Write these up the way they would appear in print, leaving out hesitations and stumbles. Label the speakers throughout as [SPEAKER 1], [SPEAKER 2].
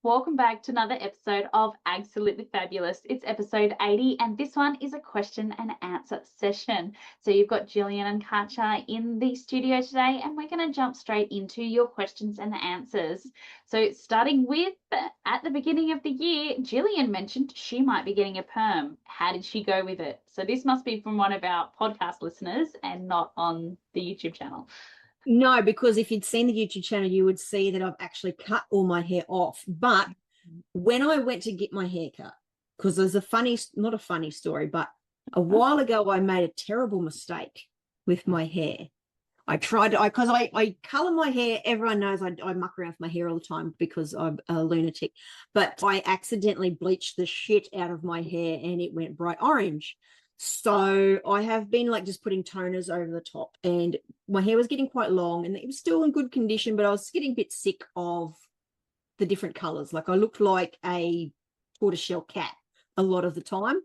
[SPEAKER 1] Welcome back to another episode of Absolutely Fabulous. It's episode 80, and this one is a question and answer session. So you've got Gillian and Katja in the studio today, and we're going to jump straight into your questions and answers. So starting with at the beginning of the year, Gillian mentioned she might be getting a perm. How did she go with it? So this must be from one of our podcast listeners and not on the YouTube channel.
[SPEAKER 2] No, because if you'd seen the YouTube channel, you would see that I've actually cut all my hair off. But when I went to get my hair cut, because there's not a funny story, but a while ago, I made a terrible mistake with my hair. I tried to, because I color my hair. Everyone knows I muck around with my hair all the time because I'm a lunatic. But I accidentally bleached the shit out of my hair and it went bright orange. So I have been like just putting toners over the top, and my hair was getting quite long and it was still in good condition, but I was getting a bit sick of the different colors. Like I looked like a tortoiseshell cat a lot of the time.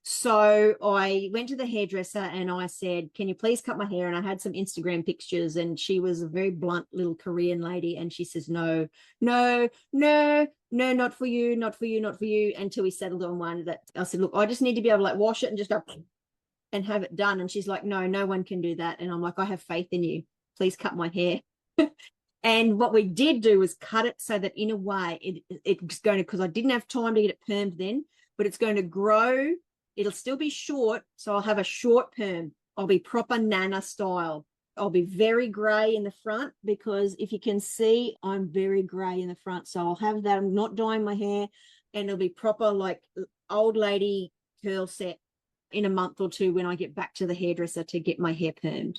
[SPEAKER 2] So I went to the hairdresser and I said, can you please cut my hair? And I had some Instagram pictures, and she was a very blunt little Korean lady. And she says, no, no, no, no, not for you, not for you, not for you. Until we settled on one that I said, look, I just need to be able to like wash it and just go and have it done. And she's like, no, no one can do that. And I'm like, I have faith in you. Please cut my hair. And what we did do was cut it so that in a way it's going to, because I didn't have time to get it permed then, but it's going to grow. It'll still be short. So I'll have a short perm. I'll be proper Nana style. I'll be very gray in the front, because if you can see, I'm very gray in the front. So I'll have that. I'm not dyeing my hair, and it'll be proper like old lady curl set in a month or two when I get back to the hairdresser to get my hair permed.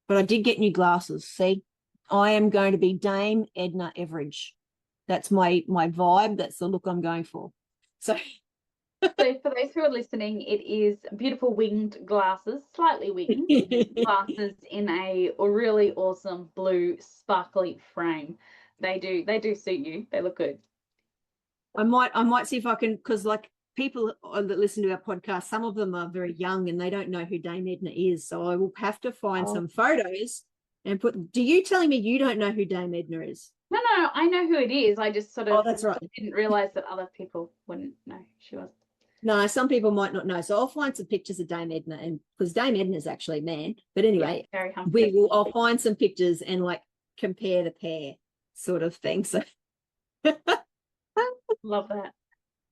[SPEAKER 2] But I did get new glasses. See, I am going to be Dame Edna Everage. That's my vibe. That's the look I'm going for. So
[SPEAKER 1] So for those who are listening, it is beautiful winged glasses, slightly winged glasses in a really awesome blue sparkly frame. They do suit you. They look good.
[SPEAKER 2] I might see if I can, because like people that listen to our podcast, some of them are very young and they don't know who Dame Edna is. So I will have to find some photos and put. Do you telling me you don't know who Dame Edna is?
[SPEAKER 1] No, I know who it is. I just sort of
[SPEAKER 2] That's right.
[SPEAKER 1] didn't realize that other people wouldn't know who she was.
[SPEAKER 2] No, some people might not know. So I'll find some pictures of Dame Edna, and because Dame Edna is actually a man. But anyway,
[SPEAKER 1] yeah, very humble.
[SPEAKER 2] I'll find some pictures and like compare the pair sort of thing. So
[SPEAKER 1] Love that.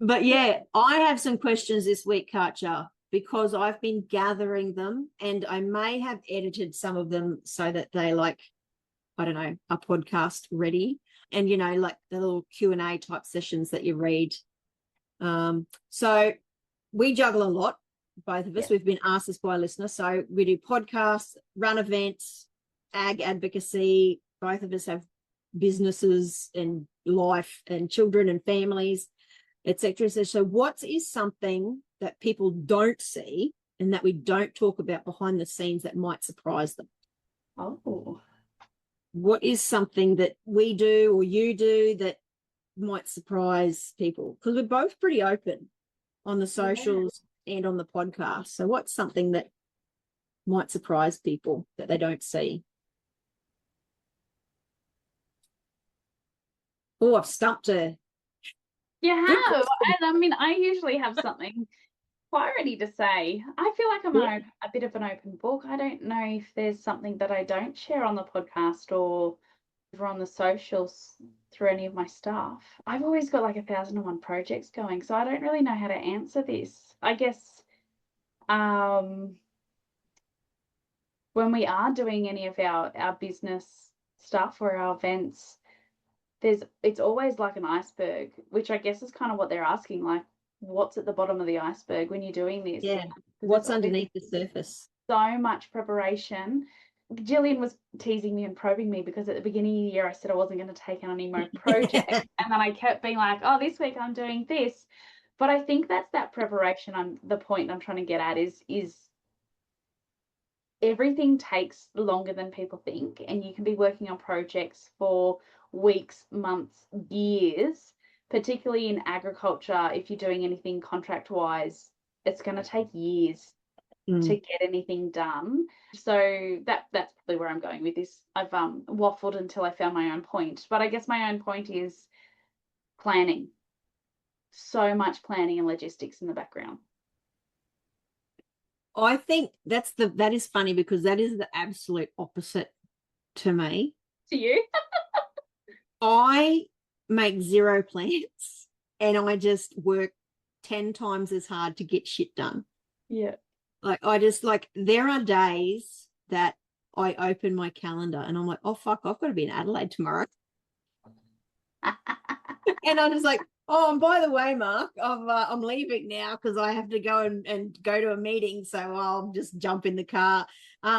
[SPEAKER 2] But yeah, I have some questions this week, Katja, because I've been gathering them, and I may have edited some of them so that they like, I don't know, are podcast ready. And, you know, like the little Q&A type sessions that you read. So we juggle a lot, both of us. We've been asked this by a listener. So we do podcasts, run events, ag advocacy. Both of us have businesses and life and children and families, etc. So what is something that people don't see and that we don't talk about behind the scenes that might surprise them?
[SPEAKER 1] Oh.
[SPEAKER 2] What is something that we do or you do that might surprise people? Because we're both pretty open on the socials and on the podcast. So what's something that might surprise people that they don't see? Oh, I've stumped her.
[SPEAKER 1] You have. And I mean, I usually have something quite ready to say. I feel like I'm a bit of an open book. I don't know if there's something that I don't share on the podcast or over on the socials through any of my stuff. I've always got like 1,001 projects going, so I don't really know how to answer this. I guess when we are doing any of our business stuff or our events, it's always like an iceberg, which I guess is kind of what they're asking, like what's at the bottom of the iceberg when you're doing this?
[SPEAKER 2] Yeah. What's underneath the surface?
[SPEAKER 1] So much preparation. Gillian was teasing me and probing me because at the beginning of the year I said I wasn't going to take on any more projects, and then I kept being like, oh, this week I'm doing this. But I think that's that preparation. The point I'm trying to get at is everything takes longer than people think, and you can be working on projects for weeks, months, years, particularly in agriculture. If you're doing anything contract wise, it's going to take years to get anything done. So that's probably where I'm going with this. I've waffled until I found my own point, but I guess my own point is planning. So much planning and logistics in the background.
[SPEAKER 2] I think that is funny because that is the absolute opposite to me.
[SPEAKER 1] To you?
[SPEAKER 2] I make zero plans and I just work 10 times as hard to get shit done.
[SPEAKER 1] Yeah.
[SPEAKER 2] There are days that I open my calendar and I'm like, oh fuck, I've got to be in Adelaide tomorrow. And I'm just like, oh, and by the way, Mark, I'm leaving now because I have to go and go to a meeting. So I'll just jump in the car. I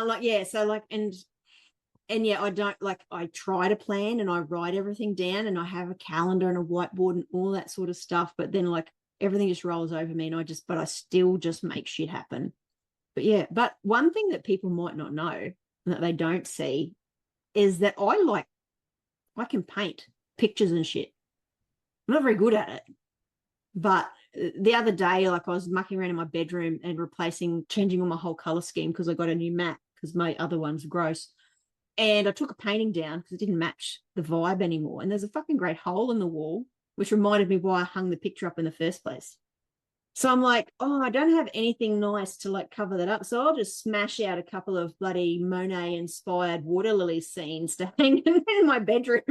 [SPEAKER 2] don't I try to plan and I write everything down and I have a calendar and a whiteboard and all that sort of stuff. But then everything just rolls over me and I still just make shit happen. But one thing that people might not know that they don't see is that I can paint pictures and shit. I'm not very good at it. But the other day, I was mucking around in my bedroom and changing all my whole color scheme because I got a new mat because my other one's gross. And I took a painting down because it didn't match the vibe anymore. And there's a fucking great hole in the wall, which reminded me why I hung the picture up in the first place. So I'm like, oh, I don't have anything nice to cover that up. So I'll just smash out a couple of bloody Monet inspired water lily scenes to hang in my bedroom.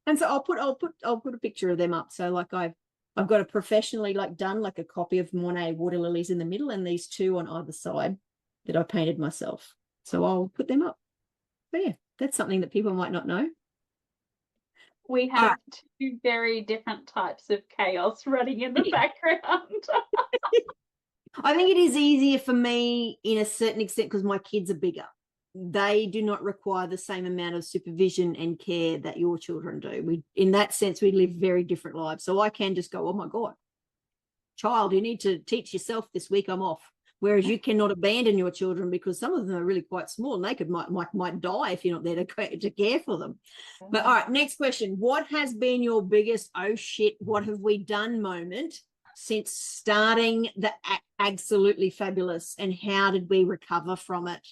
[SPEAKER 2] And so I'll put a picture of them up. So I've got a professionally done a copy of Monet water lilies in the middle and these two on either side that I painted myself. So I'll put them up. But yeah, that's something that people might not know.
[SPEAKER 1] We have two very different types of chaos running in the background.
[SPEAKER 2] I think it is easier for me in a certain extent because my kids are bigger. They do not require the same amount of supervision and care that your children do. In that sense, we live very different lives. So I can just go, oh my God, child, you need to teach yourself this week, I'm off. Whereas you cannot abandon your children because some of them are really quite small and they might die if you're not there to care for them. But all right, next question. What has been your biggest, oh shit, what have we done moment since starting the Absolutely Fabulous, and how did we recover from it?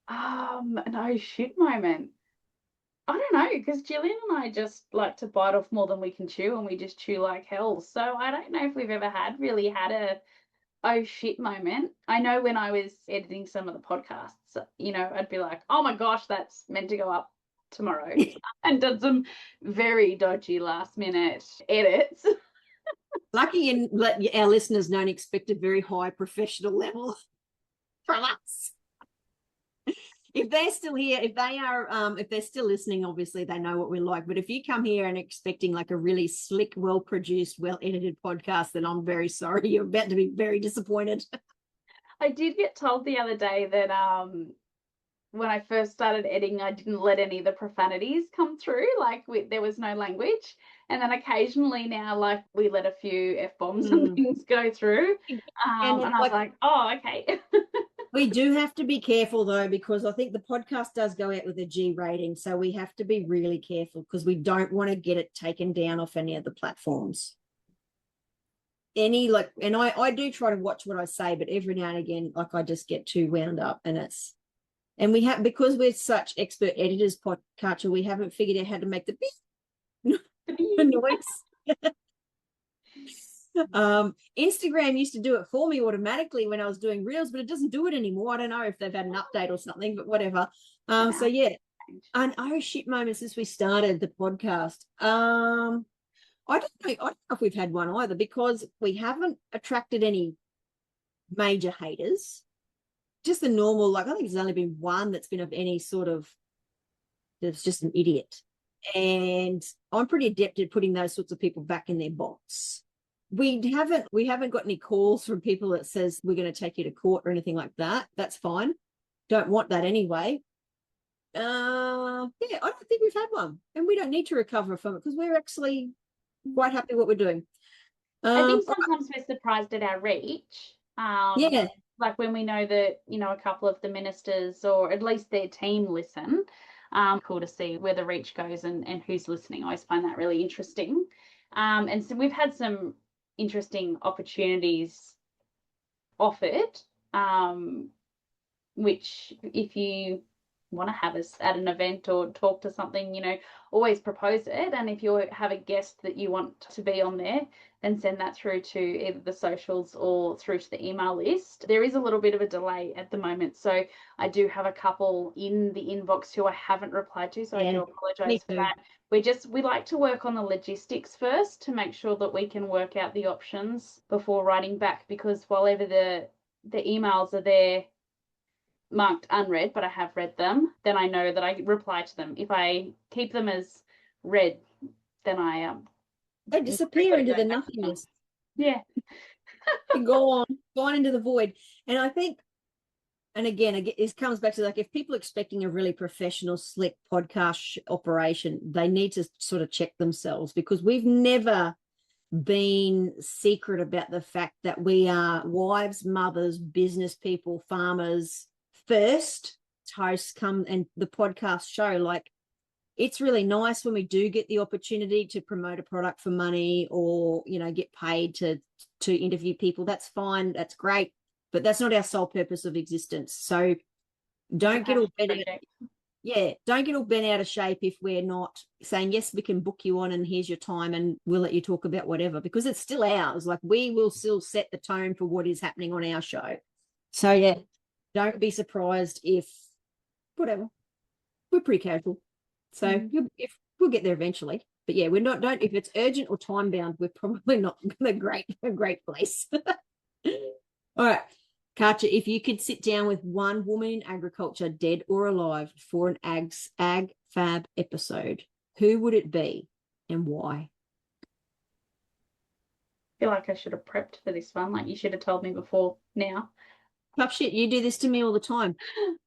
[SPEAKER 1] An oh shit moment. I don't know, because Gillian and I just like to bite off more than we can chew, and we just chew like hell. So I don't know if we've ever really had a oh shit moment. I know when I was editing some of the podcasts, I'd be like, oh my gosh, that's meant to go up tomorrow, and done some very dodgy last minute edits.
[SPEAKER 2] Lucky our listeners don't expect a very high professional level from us. If they're still here, if they're still listening, obviously they know what we're like. But if you come here and expecting a really slick, well-produced, well-edited podcast, then I'm very sorry. You're about to be very disappointed.
[SPEAKER 1] I did get told the other day that when I first started editing, I didn't let any of the profanities come through. There was no language. And then occasionally now, we let a few F-bombs and things go through. And I was like, oh, okay.
[SPEAKER 2] We do have to be careful, though, because I think the podcast does go out with a G rating. So we have to be really careful because we don't want to get it taken down off any of the platforms. And I do try to watch what I say, but every now and again, I just get too wound up and we have, because we're such expert editors, Katja, we haven't figured out how to make the beep noise. Instagram used to do it for me automatically when I was doing reels, but it doesn't do it anymore. I don't know if they've had an update or something, but whatever. So yeah, an oh shit moment since we started the podcast. I don't know if we've had one either because we haven't attracted any major haters. Just the normal, I think there's only been one that's been of any sort of, that's just an idiot. And I'm pretty adept at putting those sorts of people back in their box. We haven't got any calls from people that says we're going to take you to court or anything like that. That's fine. Don't want that anyway. I don't think we've had one, and we don't need to recover from it because we're actually quite happy what we're doing.
[SPEAKER 1] I think sometimes we're surprised at our reach.
[SPEAKER 2] Yeah.
[SPEAKER 1] When we know that, a couple of the ministers or at least their team listen. Cool to see where the reach goes and who's listening. I always find that really interesting. And so we've had some interesting opportunities offered, which if you want to have us at an event or talk to something, you know, always propose it. And if you have a guest that you want to be on there, then send that through to either the socials or through to the email list. There is a little bit of a delay at the moment, so I do have a couple in the inbox who I haven't replied to, so I do apologize for that. We like to work on the logistics first to make sure that we can work out the options before writing back, because while ever the emails are there marked unread, but I have read them, then I know that I reply to them. If I keep them as read, then
[SPEAKER 2] they disappear into the nothingness.
[SPEAKER 1] Yeah.
[SPEAKER 2] go on into the void. And I think, and again, it comes back to, like, if people are expecting a really professional, slick podcast operation, they need to sort of check themselves, because we've never been secret about the fact that we are wives, mothers, business people, farmers first. Hosts come and the podcast show, like, it's really nice when we do get the opportunity to promote a product for money, or, you know, get paid to interview people. That's fine, that's great, but that's not our sole purpose of existence. So don't get all bent out of shape if we're not saying, yes, we can book you on and here's your time and we'll let you talk about whatever, because it's still ours. Like, we will still set the tone for what is happening on our show. So yeah, don't be surprised if whatever. We're pretty casual. So if we'll get there eventually. But yeah, we're not, don't, if it's urgent or time bound, we're probably not a great place. All right, Katja, if you could sit down with one woman in agriculture, dead or alive, for an ag fab episode, who would it be and why?
[SPEAKER 1] I feel like I should have prepped for this one. Like, you should have told me before now.
[SPEAKER 2] Tough shit, you do this to me all the time.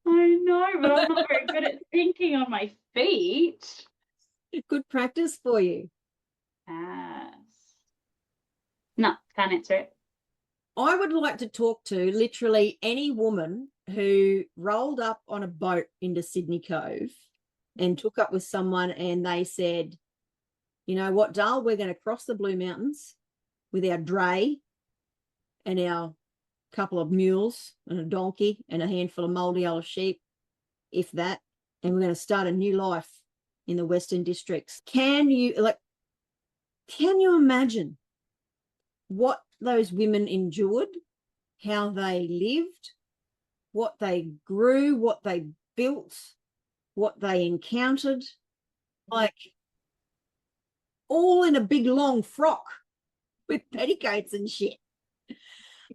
[SPEAKER 1] I know, but I'm not very good at thinking on my feet.
[SPEAKER 2] Good practice for you.
[SPEAKER 1] No, can't answer it.
[SPEAKER 2] I would like to talk to literally any woman who rolled up on a boat into Sydney Cove and took up with someone, and they said, you know what, Dale, we're going to cross the Blue Mountains with our dray and our couple of mules and a donkey and a handful of mouldy old sheep, if that, and we're going to start a new life in the Western Districts. Can you imagine what those women endured, how they lived, what they grew, what they built, what they encountered, like, all in a big long frock with petticoats and shit?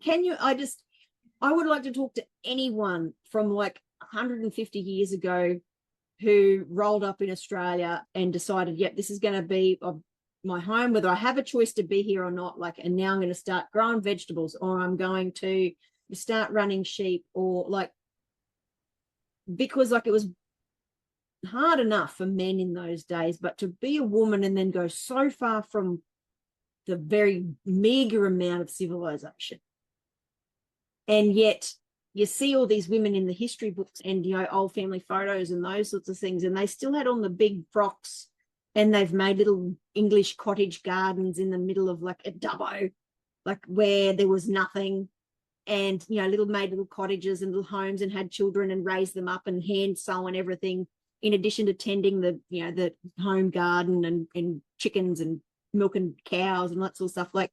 [SPEAKER 2] I would like to talk to anyone from like 150 years ago who rolled up in Australia and decided, yep, this is going to be my home, whether I have a choice to be here or not, like, and now I'm going to start growing vegetables, or I'm going to start running sheep, or like, because like, it was hard enough for men in those days, but to be a woman and then go so far from the very meager amount of civilization. And yet you see all these women in the history books and, you know, old family photos and those sorts of things, and they still had on the big frocks, and they've made little English cottage gardens in the middle of like a dubbo, like where there was nothing, and, you know, made little cottages and little homes, and had children and raised them up and hand sew and everything, in addition to tending the, you know, the home garden and chickens and milking cows and that sort of stuff. Like,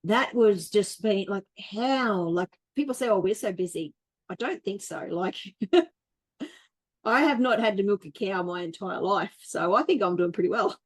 [SPEAKER 2] that was just being like, how, like, people say, oh, we're so busy. I don't think so. Like, I have not had to milk a cow my entire life, so I think I'm doing pretty well.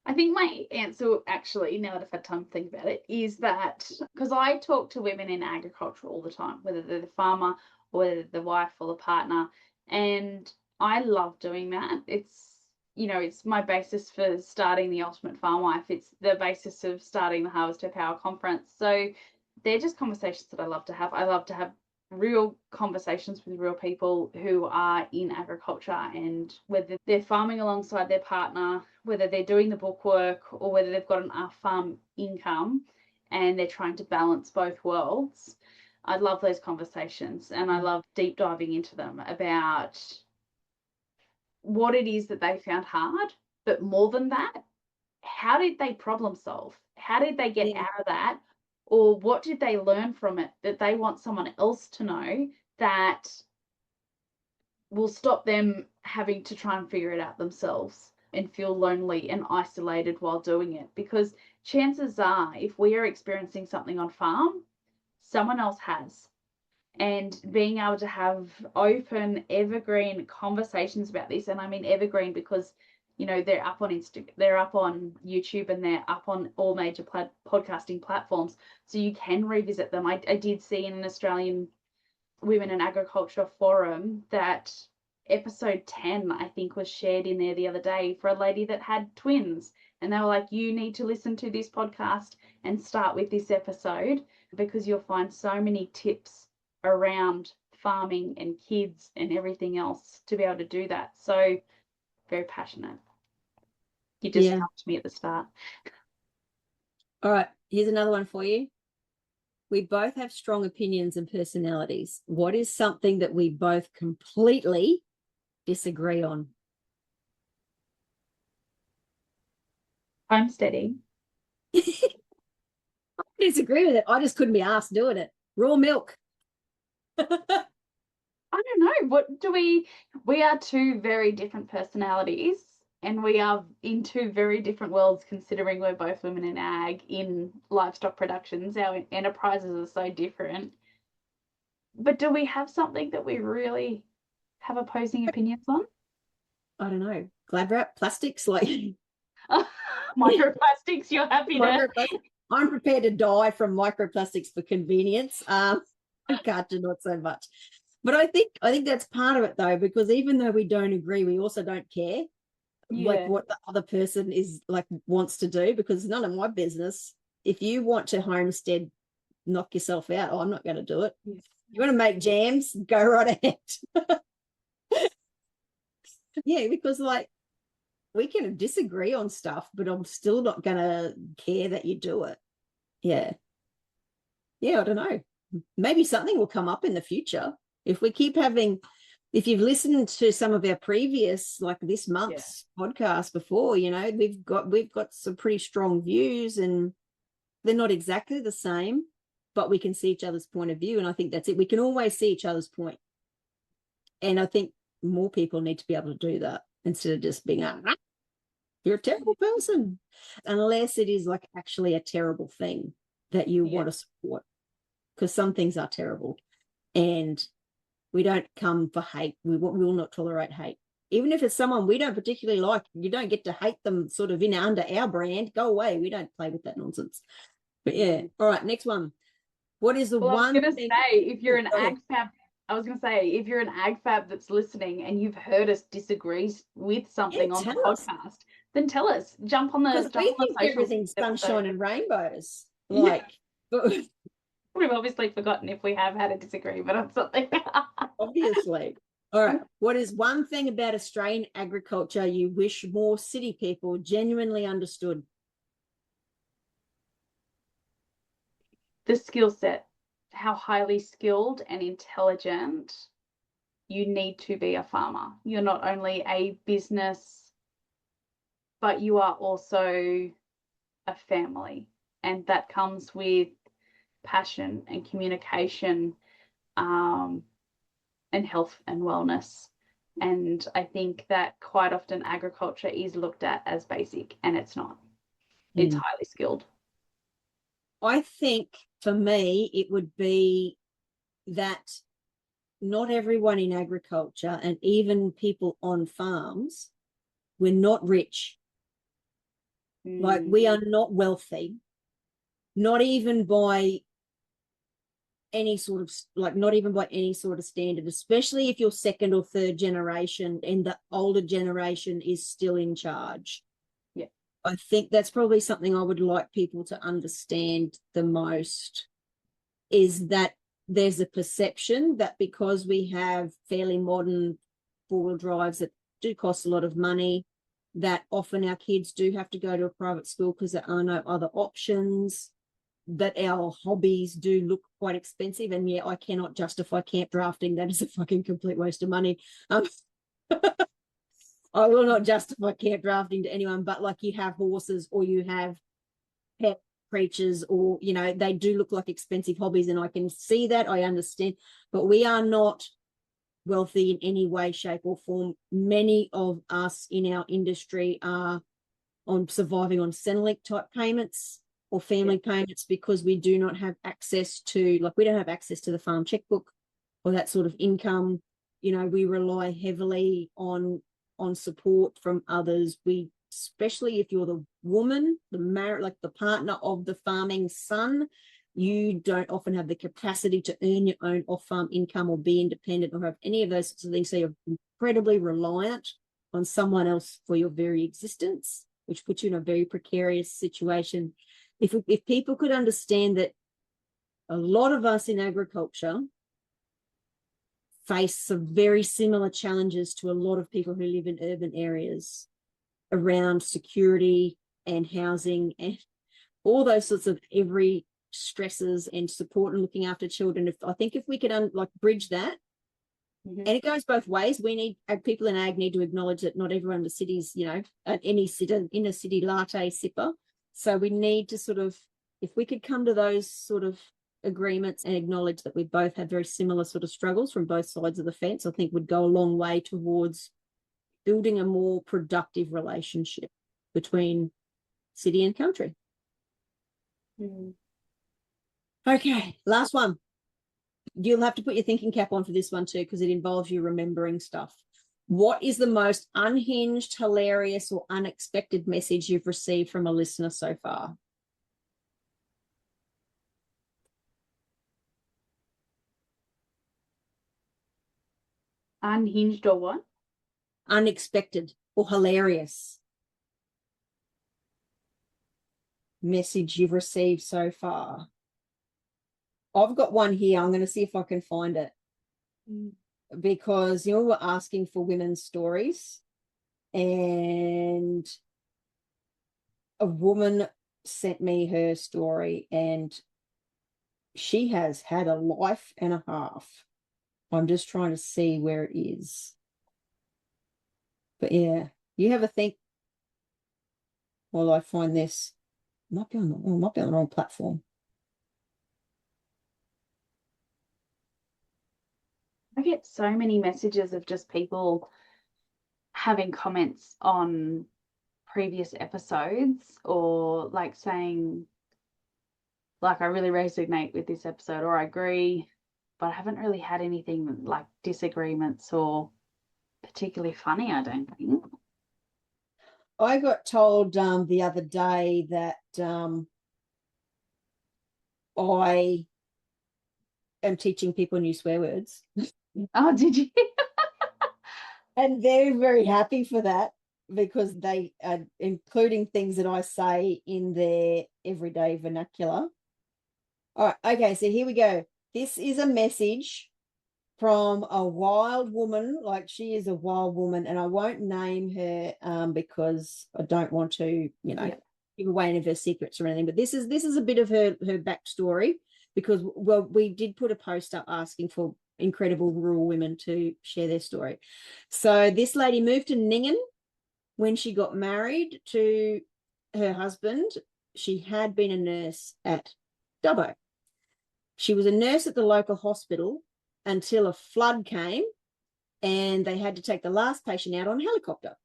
[SPEAKER 1] I think my answer, actually, now that I've had time to think about it, is that because I talk to women in agriculture all the time, whether they're the farmer or whether they're the wife or the partner, and I love doing that. It's, you know, it's my basis for starting the Ultimate Farm Wife. It's the basis of starting the Harvest Her Power conference. So they're just conversations that I love to have. I love to have real conversations with real people who are in agriculture, and whether they're farming alongside their partner, whether they're doing the book work, or whether they've got an off-farm income and they're trying to balance both worlds. I love those conversations, and I love deep diving into them about what it is that they found hard, but more than that, how did they problem solve? How did they get out of that? Or what did they learn from it that they want someone else to know that will stop them having to try and figure it out themselves and feel lonely and isolated while doing it? Because chances are, if we are experiencing something on farm, someone else has. And being able to have open, evergreen conversations about this, and I mean evergreen because, you know, they're up on they're up on YouTube, and they're up on all major podcasting platforms, so you can revisit them. I did see in an Australian Women in Agriculture forum that episode 10, I think, was shared in there the other day for a lady that had twins, and they were like, you need to listen to this podcast and start with this episode, because you'll find so many tips around farming and kids and everything else to be able to do that. So very passionate. You just helped me at the start.
[SPEAKER 2] All right, here's another one for you. We both have strong opinions and personalities. What is something that we both completely disagree on?
[SPEAKER 1] Homesteading.
[SPEAKER 2] I disagree with it. I just couldn't be asked doing it. Raw milk.
[SPEAKER 1] I don't know. What do we are two very different personalities, and we are in two very different worlds, considering we're both women in ag, in livestock productions. Our enterprises are so different. But do we have something that we really have opposing opinions on?
[SPEAKER 2] I don't know. Glad wrap, plastics, like
[SPEAKER 1] microplastics. You're happy to.
[SPEAKER 2] I'm prepared to die from microplastics for convenience. Carter, not so much. But I think that's part of it, though, because even though we don't agree, we also don't care like what the other person is like wants to do, because it's none of my business. If you want to homestead, knock yourself out. Oh, I'm not going to do it. Yes. You want to make jams, go right ahead. Yeah, because like we can disagree on stuff, but I'm still not going to care that you do it. Yeah. Yeah, I don't know. Maybe something will come up in the future. If we keep having, if you've listened to some of our previous, like this month's podcast before, you know, we've got some pretty strong views, and they're not exactly the same, but we can see each other's point of view. And I think that's it. We can always see each other's point. And I think more people need to be able to do that instead of just being, you're a terrible person, unless it is like actually a terrible thing that you want to support, because some things are terrible, and we don't come for hate. We will not tolerate hate. Even if it's someone we don't particularly like, you don't get to hate them sort of in under our brand. Go away. We don't play with that nonsense. But yeah. All right, next one. What is the one?
[SPEAKER 1] I was going to say, if you're an ag fab, if you're an ag fab that's listening and you've heard us disagree with something on the podcast, then tell us. Jump on the socials.
[SPEAKER 2] Everything's sunshine and rainbows. Like,
[SPEAKER 1] we've obviously forgotten if we have had a disagreement on something.
[SPEAKER 2] Obviously. All right. What is one thing about Australian agriculture you wish more city people genuinely understood?
[SPEAKER 1] The skill set. How highly skilled and intelligent you need to be a farmer. You're not only a business, but you are also a family. And that comes with passion and communication, and health and wellness. And I think that quite often agriculture is looked at as basic, and it's not. It's highly skilled.
[SPEAKER 2] I think for me, it would be that not everyone in agriculture, and even people on farms, we're not rich. Like, we are not wealthy, not even by any sort of, like, not even by any sort of standard, especially if you're second or third generation and the older generation is still in charge.
[SPEAKER 1] Yeah.
[SPEAKER 2] I think that's probably something I would like people to understand the most, is that there's a perception that because we have fairly modern four-wheel drives that do cost a lot of money, that often our kids do have to go to a private school because there are no other options, that our hobbies do look quite expensive. And I cannot justify camp drafting. That is a fucking complete waste of money. I will not justify camp drafting to anyone, but like, you have horses or you have pet creatures, or, you know, they do look like expensive hobbies, and I can see that, I understand, but we are not wealthy in any way, shape, or form. Many of us in our industry are on surviving on Centrelink type payments or family payments, because we do not have access to, like, we don't have access to the farm checkbook or that sort of income. You know, we rely heavily on support from others. We, especially if you're the woman, like the partner of the farming son, you don't often have the capacity to earn your own off-farm income or be independent or have any of those sorts of things. So you're incredibly reliant on someone else for your very existence, which puts you in a very precarious situation. If people could understand that a lot of us in agriculture face some very similar challenges to a lot of people who live in urban areas around security and housing and all those sorts of every stresses and support and looking after children. I think if we could bridge that, and it goes both ways. We need people in ag need to acknowledge that not everyone in the cities, you know, inner city latte sipper. So we need to sort of, if we could come to those sort of agreements and acknowledge that we both have very similar sort of struggles from both sides of the fence, I think would go a long way towards building a more productive relationship between city and country. Okay, last one. You'll have to put your thinking cap on for this one too, because it involves you remembering stuff. What is the most unhinged, hilarious, or unexpected message you've received from a listener so far?
[SPEAKER 1] Unhinged or what?
[SPEAKER 2] Unexpected or hilarious message you've received so far. I've got one here. I'm going to see if I can find it. Because, you know, we're asking for women's stories, and a woman sent me her story, and she has had a life and a half. I'm just trying to see where it is. But yeah, you have a think while I find this. Might be on the wrong platform.
[SPEAKER 1] I get so many messages of just people having comments on previous episodes, or like saying, like, I really resonate with this episode, or I agree, but I haven't really had anything like disagreements or particularly funny, I don't think.
[SPEAKER 2] I got told the other day that I am teaching people new swear words.
[SPEAKER 1] Oh, did you?
[SPEAKER 2] And they're very happy for that, because they are including things that I say in their everyday vernacular. All right, okay, so here we go. This is a message from a wild woman. Like, she is a wild woman, and I won't name her because I don't want to, you know, give away any of her secrets or anything. But this is a bit of her backstory, because, well, we did put a post up asking for incredible rural women to share their story. So this lady moved to Ningen when she got married to her husband. She had been a nurse at Dubbo. She was a nurse at the local hospital until a flood came and they had to take the last patient out on a helicopter.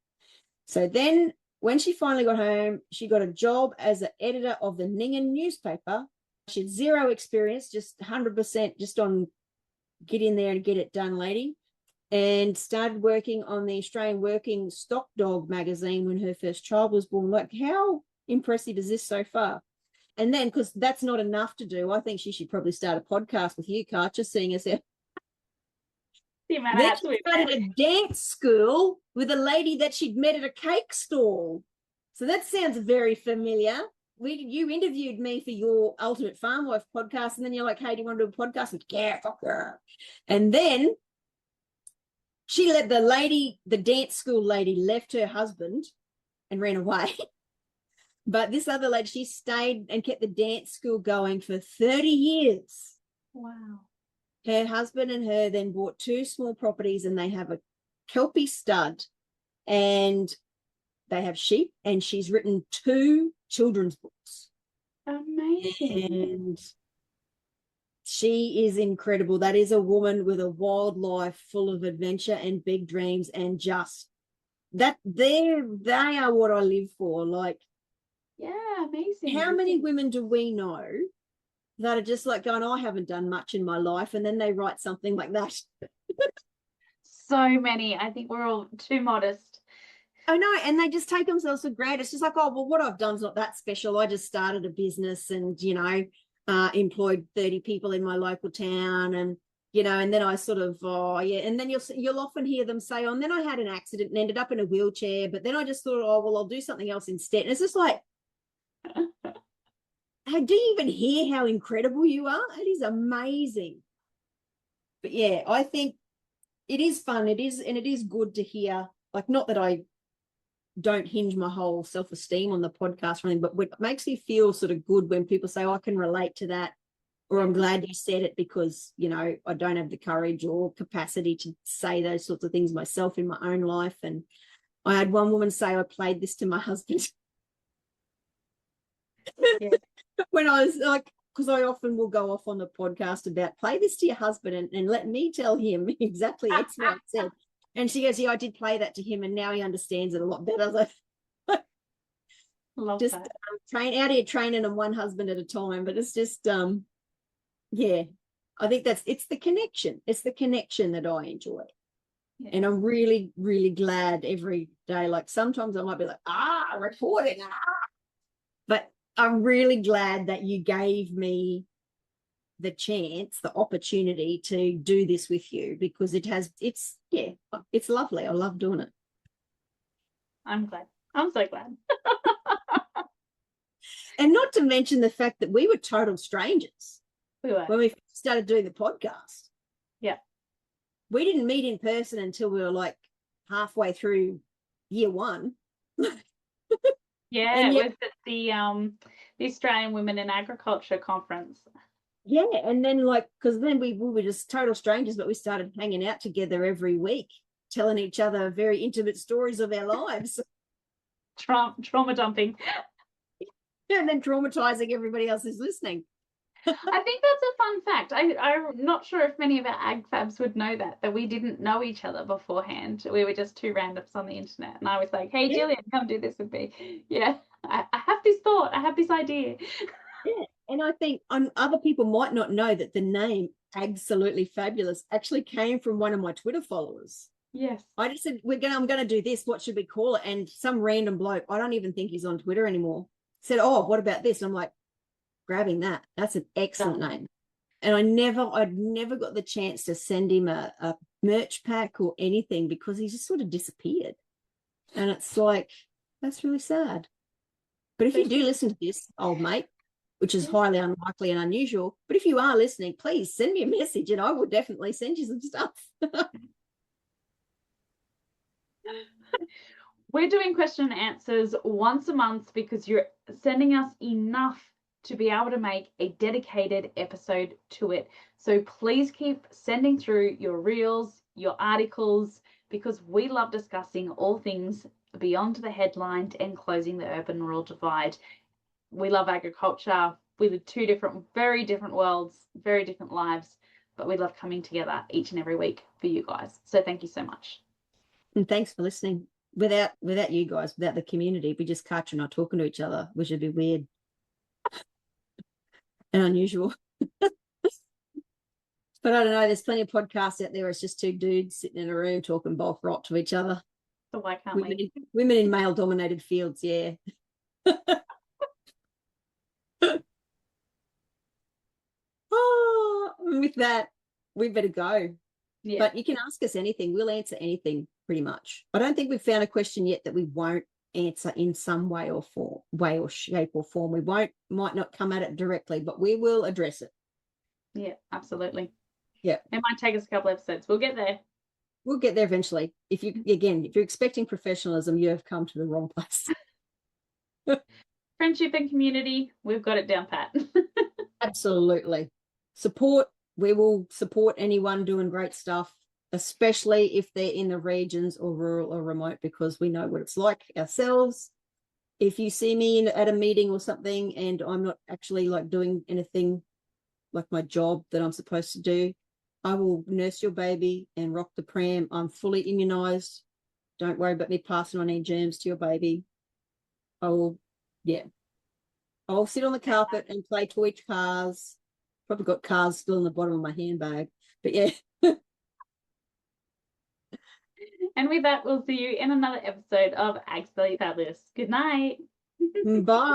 [SPEAKER 2] So then when she finally got home, she got a job as an editor of the Ningen newspaper. She had zero experience, just 100% just on get in there and get it done, lady, and started working on the Australian Working Stock Dog magazine when her first child was born. Like, how impressive is this so far? And then, because that's not enough to do, I think she should probably start a podcast with you, Katja, seeing as then she started a dance school with a lady that she'd met at a cake stall. So that sounds very familiar. You interviewed me for your Ultimate Farm Wife podcast, and then you're like, hey, do you want to do a podcast? I'm like, yeah, fuck her. And then she let the dance school lady left her husband and ran away. But this other lady, she stayed and kept the dance school going for 30 years.
[SPEAKER 1] Wow.
[SPEAKER 2] Her husband and her then bought 2 small properties, and they have a Kelpie stud, and they have sheep, and she's written 2 children's books.
[SPEAKER 1] Amazing.
[SPEAKER 2] And she is incredible. That is a woman with a wild life full of adventure and big dreams, and just that they are what I live for. Like,
[SPEAKER 1] Yeah, amazing.
[SPEAKER 2] how many women do we know that are just like going, I haven't done much in my life, and then they write something like that?
[SPEAKER 1] So many. I think we're all too modest.
[SPEAKER 2] I know, and they just take themselves for granted. It's just like, oh, well, what I've done is not that special. I just started a business and, employed 30 people in my local town, and, and then I sort of, oh, yeah. And then you'll often hear them say, oh, and then I had an accident and ended up in a wheelchair, but then I just thought, oh, well, I'll do something else instead. And it's just like, hey, do you even hear how incredible you are? It is amazing. But yeah, I think it is fun. It is good to hear, like, not that I don't hinge my whole self-esteem on the podcast or anything, but it makes me feel sort of good when people say, oh, I can relate to that, or I'm glad you said it, because, I don't have the courage or capacity to say those sorts of things myself in my own life. And I had one woman say, I played this to my husband.
[SPEAKER 1] Yeah.
[SPEAKER 2] When I was like, because I often will go off on the podcast about play this to your husband and let me tell him exactly X, Y, Z. And she goes, yeah, I did play that to him, and now he understands it a lot better. I was like,
[SPEAKER 1] Love
[SPEAKER 2] just
[SPEAKER 1] that.
[SPEAKER 2] train out here training them one husband at a time. But it's just, yeah, I think it's the connection. It's the connection that I enjoy.
[SPEAKER 1] Yeah.
[SPEAKER 2] And I'm really, really glad every day. Like, sometimes I might be like, reporting, but I'm really glad that you gave me the chance, the opportunity to do this with you, because it's lovely. I love doing it.
[SPEAKER 1] I'm glad. I'm so glad.
[SPEAKER 2] And not to mention the fact that we were total strangers
[SPEAKER 1] We were.
[SPEAKER 2] when we started doing the podcast.
[SPEAKER 1] Yeah.
[SPEAKER 2] We didn't meet in person until we were like halfway through year one.
[SPEAKER 1] Yeah,
[SPEAKER 2] And
[SPEAKER 1] it
[SPEAKER 2] yet,
[SPEAKER 1] was at the Australian Women in Agriculture conference.
[SPEAKER 2] yeah, and then because then we were just total strangers, but we started hanging out together every week, telling each other very intimate stories of our lives.
[SPEAKER 1] Trauma dumping.
[SPEAKER 2] And then traumatizing everybody else who's listening.
[SPEAKER 1] I think that's a fun fact. I'm not sure if many of our ag fabs would know that we didn't know each other beforehand. We were just two randoms on the internet. And I was like, hey,
[SPEAKER 2] Yeah.
[SPEAKER 1] Jillian, come do this with me. Yeah, I have this thought. I have this idea.
[SPEAKER 2] Yeah. And I think other people might not know that the name Absolutely Fabulous actually came from one of my Twitter followers.
[SPEAKER 1] Yes.
[SPEAKER 2] I just said, I'm going to do this. What should we call it? And some random bloke, I don't even think he's on Twitter anymore, said, oh, what about this? And I'm like, grabbing that. That's an excellent name. And I'd never got the chance to send him a merch pack or anything, because he just sort of disappeared. And it's like, that's really sad. But if you do listen to this, old mate, which is highly unlikely and unusual, but if you are listening, please send me a message and I will definitely send you some stuff.
[SPEAKER 1] We're doing question and answers once a month because you're sending us enough to be able to make a dedicated episode to it. So please keep sending through your reels, your articles, because we love discussing all things beyond the headline and closing the urban-rural divide. We love agriculture. We live two very different worlds, very different lives, but we love coming together each and every week for you guys. So thank you so much.
[SPEAKER 2] And thanks for listening. Without you guys, without the community, it'd be just Katja and I talking to each other, which would be weird and unusual. But I don't know, there's plenty of podcasts out there where it's just two dudes sitting in a room talking bulk rot to each other.
[SPEAKER 1] So why can't we?
[SPEAKER 2] Women in male-dominated fields, yeah. Oh, with that, we better go.
[SPEAKER 1] Yeah.
[SPEAKER 2] But you can ask us anything. We'll answer anything pretty much. I don't think we've found a question yet that we won't answer in some way or shape or form. We might not come at it directly, but we will address it.
[SPEAKER 1] Yeah, absolutely.
[SPEAKER 2] Yeah.
[SPEAKER 1] It might take us a couple episodes. We'll get there.
[SPEAKER 2] We'll get there eventually. If you're expecting professionalism, you have come to the wrong place.
[SPEAKER 1] Friendship and community, we've got it down pat.
[SPEAKER 2] Absolutely. Support. We will support anyone doing great stuff, especially if they're in the regions or rural or remote, because we know what it's like ourselves. if you see me at a meeting or something and I'm not actually like doing anything like my job that I'm supposed to do, I will nurse your baby and rock the pram. I'm fully immunized. Don't worry about me passing on any germs to your baby. I will, yeah. I'll sit on the carpet and play toy cars. Probably got cars still in the bottom of my handbag. But yeah.
[SPEAKER 1] And with that, we'll see you in another episode of Absolutely Fabulous. Good night.
[SPEAKER 2] Bye.